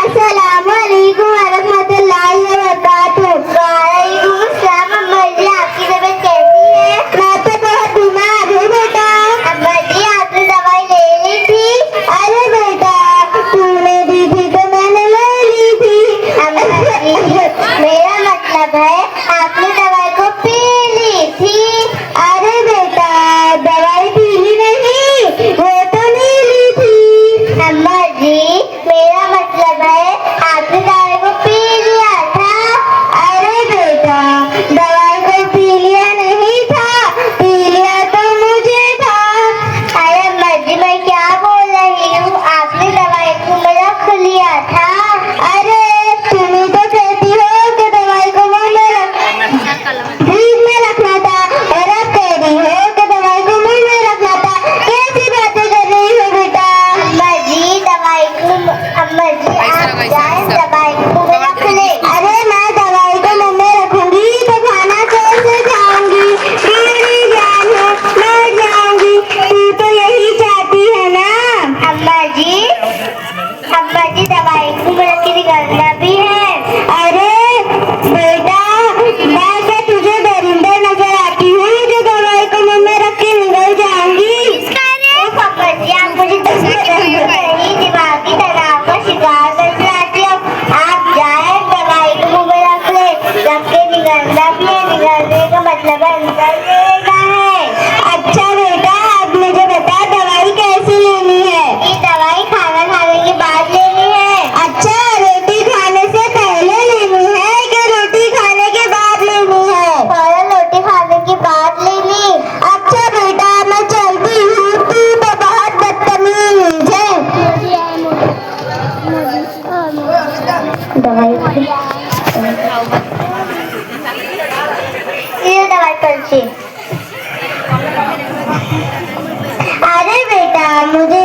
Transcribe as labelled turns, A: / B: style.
A: अस्सलामुअलैकुम वरहमतुल्लाहि वबरकातुहू। वालेकुम अस्सलाम। अम्मा जी आपकी तबीयत कैसी है? मैं तो बहुत बीमार हूँ बेटा। अम्मा जी आपने दवाई ले ली थी? अरे बेटा तूने दी थी तो मैंने ले ली थी। अम्मा जी मेरा मतलब है आपने दवाई को पी ली थी। अरे बेटा दवाई पी ली नहीं, वो तो नहीं ली थी। अम्मा जी मेरा मतलब है आपने दवाई को पी लिया था। अरे बेटा दवाई को पी लिया नहीं था, पी लिया तो मुझे था। अरे अम्मा जी मैं क्या बोल रही हूँ, आपने दवाई को रख लिया था। अरे तुम ही तो कहती हो कि दवाई को मुंह में फ्रिज में रखना था, और अब कह रही हो कि दवाई को मुंह में रखना था। कैसी बातें कर रही हो बेटा? अम्मा जी दवाई को अम्मा जी आप जाए दवाई को मुंह में रख ले। अरे मैं दवाई को मुंह में रखूंगी तो खाना कैसे खाऊंगी? मेरी जान है मर जाऊंगी। तू तो यही चाहती है ना? अम्मा जी दवाई को मुंह में रख के निकलना भी है। अरे बेटा मैं क्या तुझे दरिंदर नजर आती हूँ जो दवाई को मुंह में रख के निकल जाऊंगी? अम्मा जी आप मुझे दिमागी तनाव का शिकार करके आती हो। आप जाए दवाई को मुंह में रख ले, रख के निकलना भी है। निकलने का मतलब है अंदर लेना है। अच्छा बेटा अब मुझे बता दवाई कैसे लेनी है? ये दवाई खाना खाने के बाद लेनी है। अच्छा रोटी खाने से पहले लेनी है कि रोटी खाने के बाद लेनी है? फौरन रोटी खाने के बाद लेनी। अच्छा बेटा मैं चलती हूँ, तू तो बहुत बदतमीज है। दवाई पर्ची। अरे बेटा मुझे